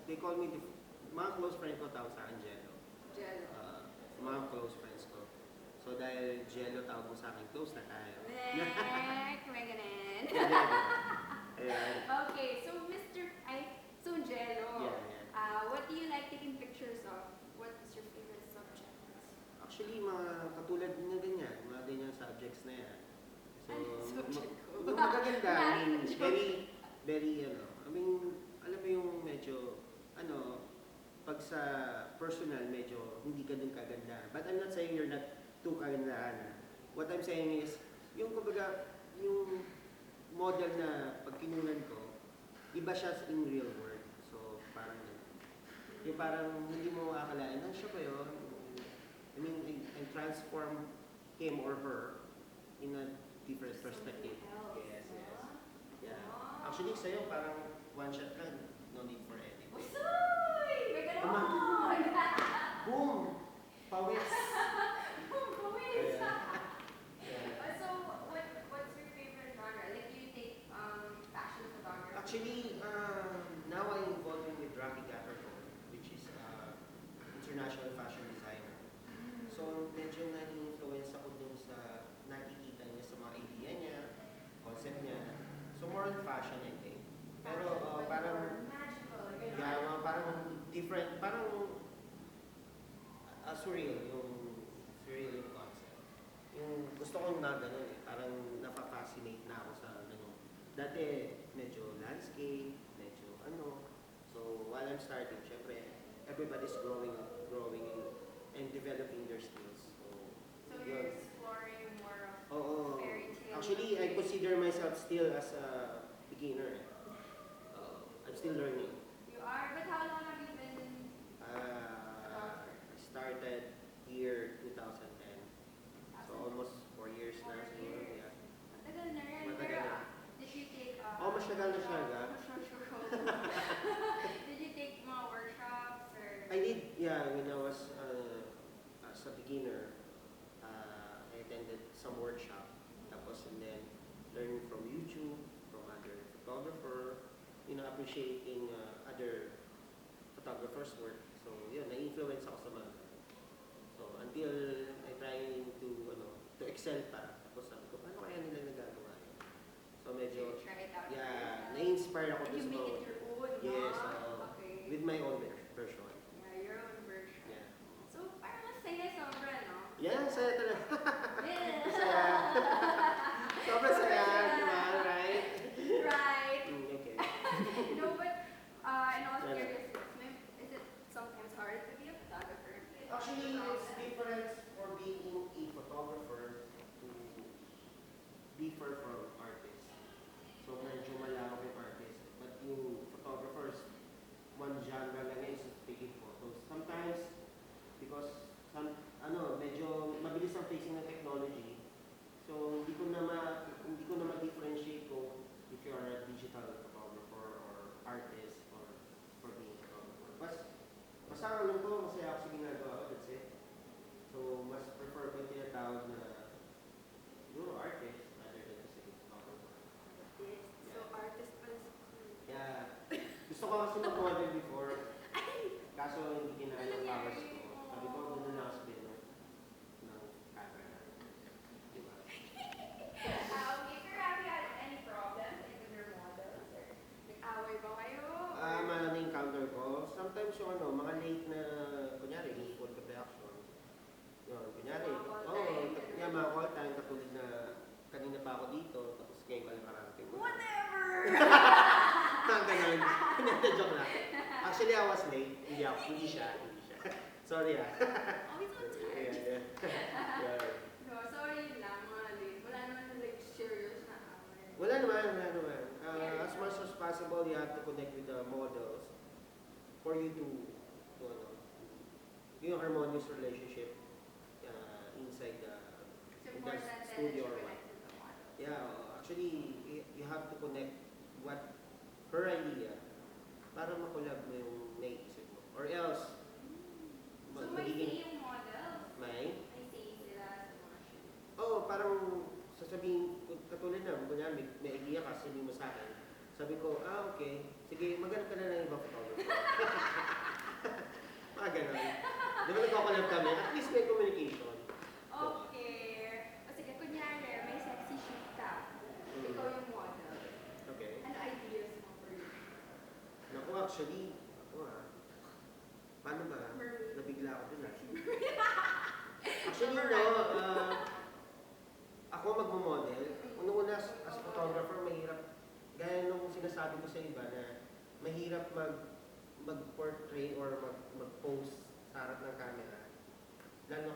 they call me, mga close friend ko tawag sa akin Jello. Jello. Mga close friends ko. So dahil Jello tawag mo sa akin, close na tayo. May ganun. Ayan. Okay, so so Jello. Yeah. What do you like taking pictures of? What is your favorite subject? Actually, mga katulad na ganyan, mga ganyang subjects na yan. So, Subject ko. yung magaganda, I mean, very, I mean, alam mo yung medyo, pag sa personal, medyo hindi ka dun kaganda. But I'm not saying you're not too kagandaan. What I'm saying is, yung kumbaga, yung model na pag kinunan ko, iba siya in real world. So, parang, yung parang hindi mo akalain, siya ba yun? I mean, and transform him or her in a different perspective. Yes. Yeah. Actually, sa'yo, parang one shot lang. No need for editing. Usoy! May ganon! Boom! Pawis! Boom! Pawis! Yeah. So, what's your favorite genre? Like, do you take fashion photography? Actually, now I'm involved with Rocky Gatterhole, which is international fashion designer. So, medyo nag-influence ako dun sa nakikita niya sa mga idea niya, concept niya. So, more on fashion, I think. Pero parang, yeah, parang different, parang surreal yung concept. Yung gusto kong na gano'n parang napafascinate na ako sa Dati, medyo landscape, medyo So, while I'm starting, syempre, everybody's growing and developing their skills. So you're exploring more of Oo. fairy tale. Actually, I consider myself still as a beginner. I'm still learning. You are, but how long have you been I started year 2010. So almost 4 years na siguro. Yeah. Matagal na rin. Matagal na. Did you take matagal na siya, ga? Did you take mga workshops or? I did, yeah, when I was as a beginner, I attended some workshop. Tapos and then learning from YouTube, from other photographer, appreciating other photographers' work. So, yun, na-influence ako sa mga. So, until I try to excel pa. Tapos sabi ko, paano kaya nila nagagawa yun? So, medyo, try it out. yeah, na-inspire ako And you sa make mga. it your own, Yes, okay. with my own version. Yeah, your own version. Yeah. So, parang masaya sobra, no? Yeah, saya talaga. Yeah. Saya. Sobrang saya, di ba? Right? Right. Okay. No, but in all seriousness, is it sometimes hard to be a photographer? Actually, it's different for being a photographer to differ from artists. So, medyo malawak yung artist. But yung photographers, one genre lang is taking photos. Sometimes, because medyo mabilis ang facing ng technology. So, hindi ko na ma-differentiate kung if you are a digital photographer or artist or for being a photographer. Basta ang alam ko, masaya ako sa ginagawa ko, that's it. So, mas prefer ko yung tinatawag na artist rather than to say photographer. Yes. So, artist pala sa Yeah. Gusto ko kasi mag-model before, kaso hindi kinaya ng powers ko. Sabi ko, doon na ako sa ng camera. Diba? Okay, pero have you had any problems with your models? Or nag-away ba kayo? Na-encounter ko, sometimes yung mga late na, kunyari, full production. Yun, kunyari, mga call time, katulad na kanina pa ako dito, tapos ngayon ka lang karating. Whatever! Ganun. Joke lang. Actually, I was late. Hindi siya. Sorry Always on time. Yeah. No, sorry lang, mga late. Wala naman like serious na away. Wala naman. As much as possible, you have to connect with the models for you to yung harmonious relationship inside the studio or what. Yeah, actually, you have to connect what her idea para makulab mo yung naiisip mo. Or else, So, may say yung models? May say sila sa mga shoot? parang sasabihin, katulad na, kunyari, may idea ka, sabihin mo sa akin, Sabi ko, okay. Sige, maghanap ka na ng ibang photographer. Mga ganun. Di ba nagkakalab kami? At least may communication. Okay. O sige, kunyari, may sexy shoot ka. Ikaw yung model. Okay. Ano ideas mo for you? Naku, actually, paano ba? Maroon. Nabigla ako dun. Sexy Maroon. Actually, no, ako magmo-model. Una-una, as photographer, mahirap. Gaya nung sinasabi ko sa iba na mahirap mag-portray or mag-pose sa harap ng camera. Lalo